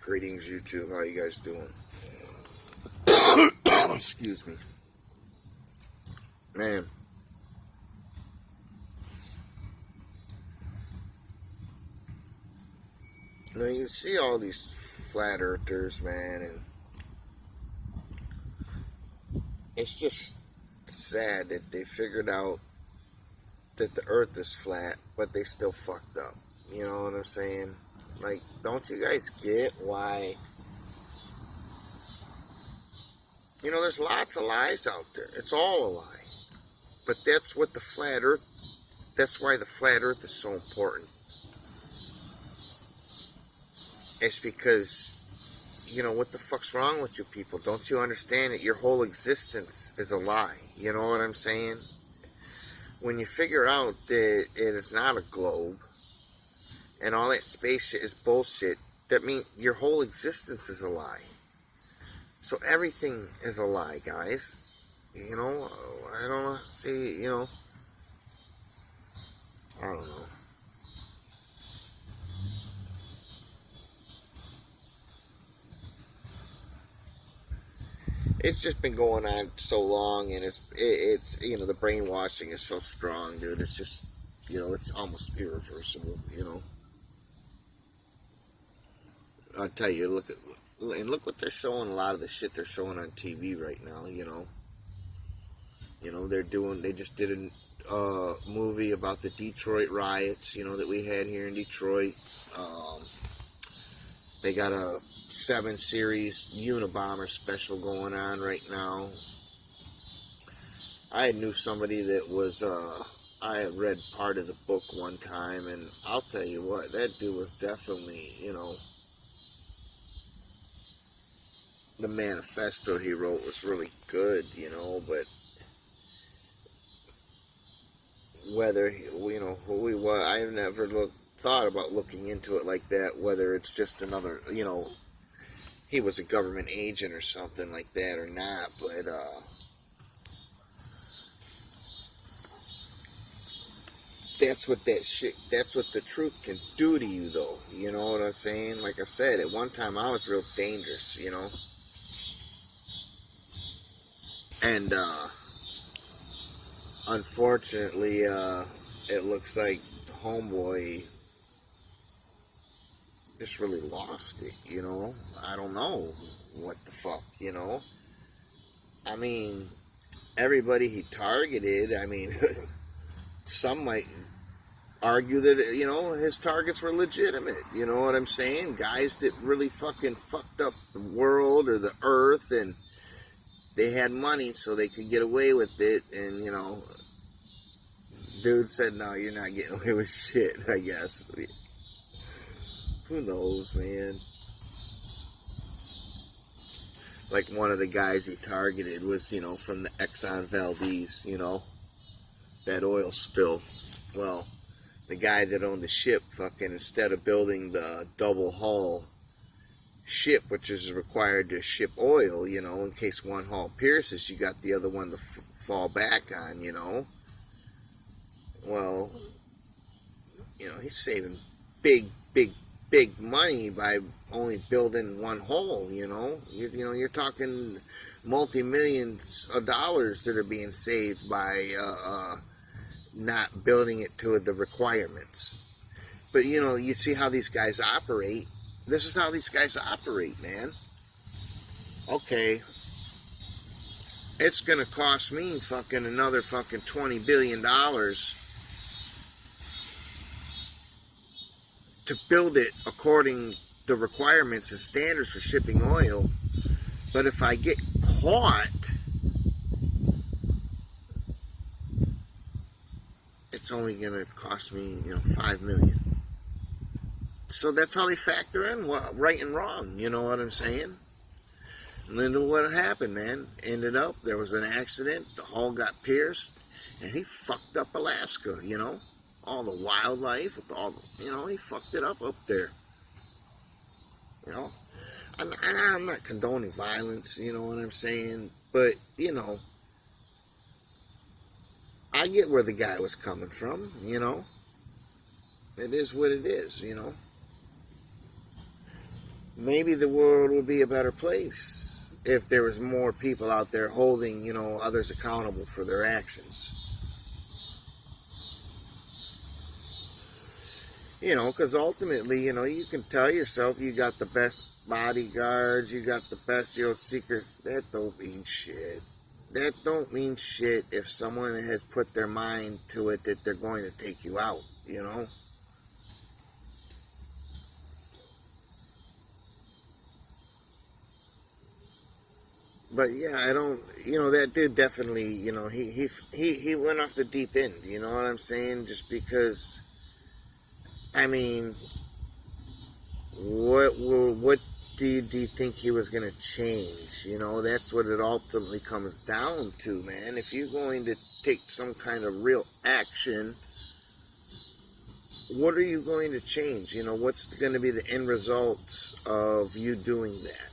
Greetings, YouTube. How you guys doing? Excuse me. Man. You see all these flat earthers, man, and it's just sad that they figured out that the earth is flat, but they still fucked up. You know what I'm saying? Like, don't you guys get why? There's lots of lies out there. It's all a lie. But that's what that's why the flat earth is so important. It's because, what the fuck's wrong with you people? Don't you understand that your whole existence is a lie? You know what I'm saying? When you figure out that it is not a globe, and all that space shit is bullshit, that means your whole existence is a lie. So everything is a lie, guys. I don't know. See, I don't know. It's just been going on so long, and it's the brainwashing is so strong, dude. It's just, it's almost irreversible, I'll tell you, look what they're showing, a lot of the shit they're showing on TV right now, they just did a movie about the Detroit riots, that we had here in Detroit. They got a 7 series Unabomber special going on right now. I knew somebody that was, I had read part of the book one time, and I'll tell you what, that dude was definitely, the manifesto he wrote was really good, but whether, who he was, I never thought about looking into it like that, whether it's just another, he was a government agent or something like that or not, but, that's what the truth can do to you, though, you know what I'm saying? Like I said, at one time I was real dangerous, and, unfortunately, it looks like Homeboy just really lost it, I don't know what the fuck, I mean, everybody he targeted, some might argue that, his targets were legitimate, you know what I'm saying? Guys that really fucking fucked up the world or the earth, and they had money so they could get away with it, and, dude said, no, you're not getting away with shit, I guess. Who knows, man? Like, one of the guys he targeted was, from the Exxon Valdez, that oil spill. Well, the guy that owned the ship, fucking, instead of building the double hull ship, which is required to ship oil, in case one hull pierces, you got the other one to fall back on, Well, he's saving big money by only building one hull, You're talking multi-millions of dollars that are being saved by not building it to the requirements. But, you see how these guys operate. This is how these guys operate, man. Okay. It's going to cost me fucking another fucking $20 billion to build it according to requirements and standards for shipping oil. But if I get caught, it's only going to cost me, $5 million. So that's how they factor in right and wrong, you know what I'm saying? And then what happened, man, ended up, there was an accident, the hull got pierced, and he fucked up Alaska, all the wildlife, with all the, he fucked it up there, I'm not condoning violence, you know what I'm saying, but, I get where the guy was coming from, It is what it is, maybe the world would be a better place if there was more people out there holding, others accountable for their actions. Because ultimately, you can tell yourself you got the best bodyguards, you got the best, secret. That don't mean shit. That don't mean shit if someone has put their mind to it that they're going to take you out. But yeah, I don't. That dude definitely. He went off the deep end. You know what I'm saying? Just because. I mean, what do you think he was going to change? That's what it ultimately comes down to, man. If you're going to take some kind of real action, what are you going to change? What's going to be the end results of you doing that?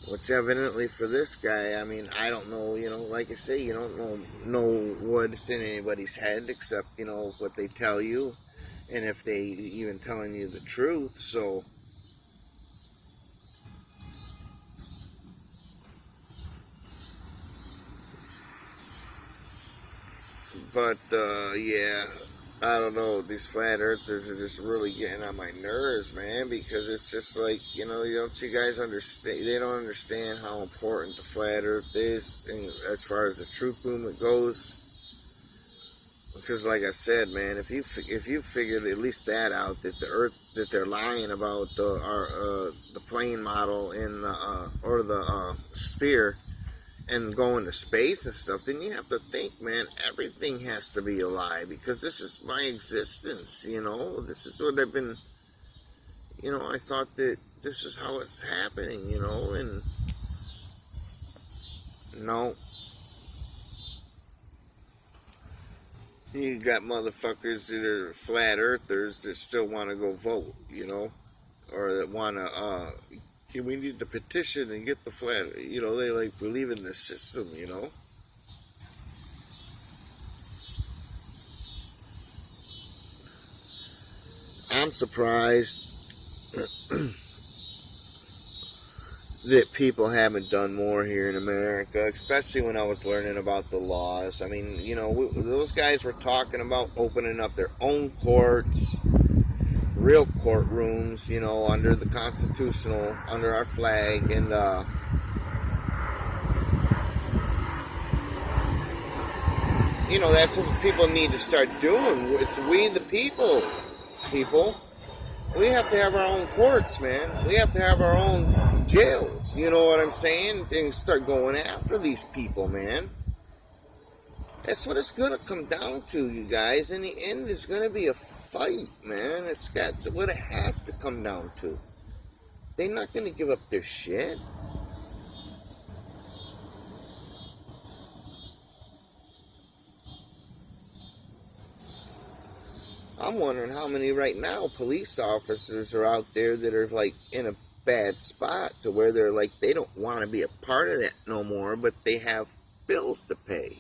Which evidently for this guy, I mean, I don't know, like I say, you don't know what's in anybody's head except, what they tell you, and if they even telling you the truth. So, but, yeah, I don't know, these flat earthers are just really getting on my nerves, man, because it's just like, don't you guys understand, they don't understand how important the flat earth is, and as far as the truth movement goes. Because, like I said, man, if you figured at least that out, that the Earth, that they're lying about the plane model in or the sphere and going to space and stuff, then you have to think, man, everything has to be a lie because this is my existence. This is what I've been. I thought that this is how it's happening. And no. You got motherfuckers that are flat earthers that still want to go vote, or that want to, we need to petition and get the flat, they like believe in the system. I'm surprised that people haven't done more here in America, especially when I was learning about the laws. I mean, those guys were talking about opening up their own courts, real courtrooms, under the constitutional, under our flag, and that's what people need to start doing. It's we the people. We have to have our own courts, man. We have to have our own jails. You know what I'm saying? Things start going after these people, man. That's what it's going to come down to, you guys. In the end, it's going to be a fight, man. That's what it has to come down to. They're not going to give up their shit. I'm wondering how many right now police officers are out there that are like in a bad spot to where they're like they don't want to be a part of that no more, but they have bills to pay.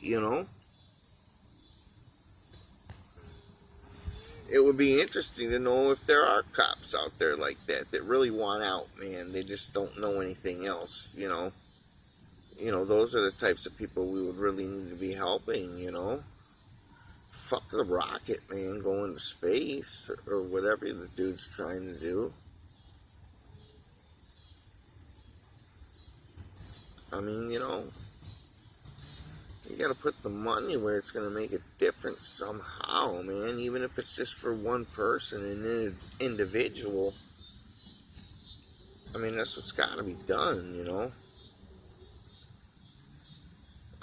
It would be interesting to know if there are cops out there like that really want out, man. They just don't know anything else. Those are the types of people we would really need to be helping. Fuck the rocket, man, going to space or whatever the dude's trying to do. I mean, you gotta put the money where it's gonna make a difference somehow, man. Even if it's just for one person, an individual. I mean, that's what's gotta be done.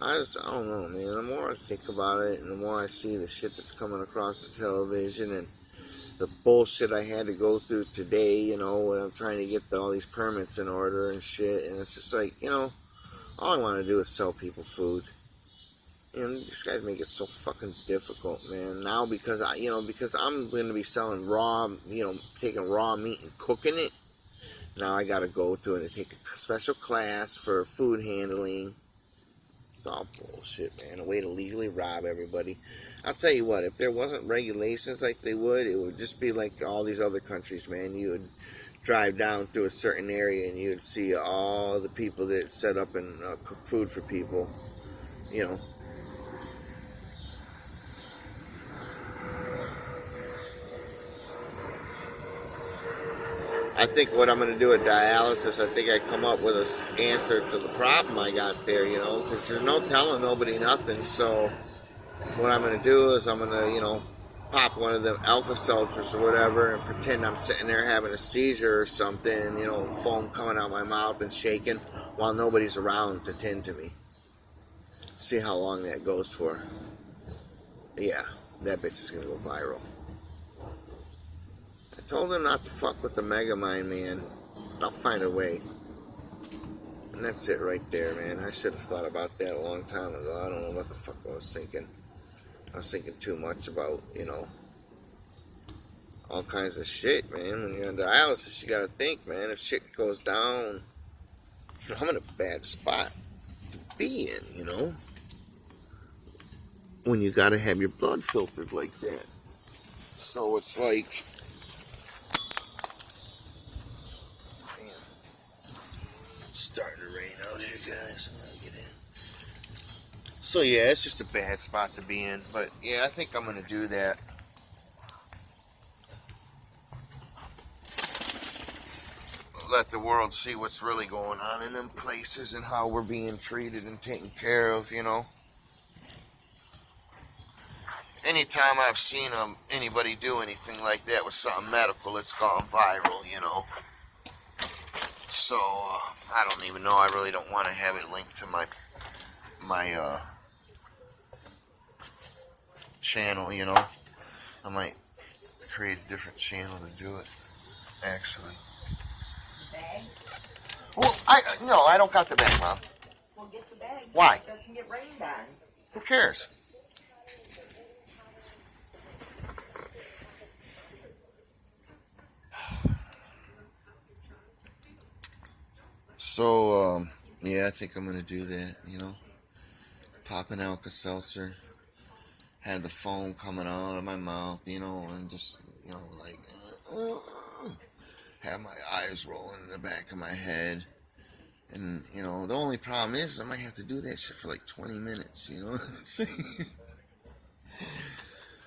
I don't know, man. The more I think about it and the more I see the shit that's coming across the television and the bullshit I had to go through today, when I'm trying to get all these permits in order and shit, and it's just like, all I want to do is sell people food. These guys make it so fucking difficult, man. Now because because I'm going to be selling raw, taking raw meat and cooking it. Now I got to go to it and take a special class for food handling. It's all bullshit, man. A way to legally rob everybody. I'll tell you what, if there wasn't regulations like they would, it would just be like all these other countries, man. You would drive down through a certain area and you'd see all the people that set up and cook food for people, you know. I think what I'm going to do with dialysis, I think I come up with an answer to the problem I got there, you know, because there's no telling nobody nothing. So what I'm going to do is I'm going to, you know, pop one of them Alka-Seltzers or whatever and pretend I'm sitting there having a seizure or something, you know, foam coming out my mouth and shaking while nobody's around to tend to me. See how long that goes for. Yeah, that bitch is going to go viral. I told him not to fuck with the Megamind, man. I'll find a way. And that's it right there, man. I should have thought about that a long time ago. I don't know what the fuck I was thinking. I was thinking too much about, you know, all kinds of shit, man. When you're on dialysis, you gotta think, man. If shit goes down, you know, I'm in a bad spot to be in, you know. When you gotta have your blood filtered like that. So it's like, damn, it's starting to rain out here, guys. I'm gonna get in. So yeah, it's just a bad spot to be in. But yeah, I think I'm gonna do that. Let the world see what's really going on in them places and how we're being treated and taken care of, you know. Anytime I've seen anybody do anything like that with something medical, it's gone viral, you know. So, I don't even know. I really don't want to have it linked to my channel, you know. I might create a different channel to do it, actually. Bag? Well, no, I don't got the bag, Mom. Well, get the bag. Why? It doesn't get rained on. Who cares? So, yeah, I think I'm going to do that, you know. Pop an Alka-Seltzer. Had the foam coming out of my mouth, you know, and just, you know, like, have my eyes rolling in the back of my head. And, you know, the only problem is I might have to do that shit for like 20 minutes, you know what I'm saying?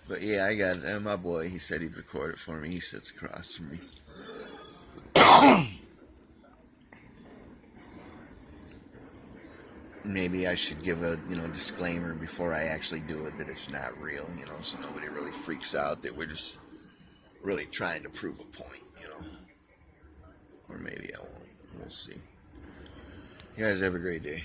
But yeah, I got it. My boy, he said he'd record it for me. He sits across from me. Maybe I should give a, you know, disclaimer before I actually do it that it's not real, you know, so nobody really freaks out that we're just really trying to prove a point, you know. Or maybe I won't. We'll see. You guys have a great day.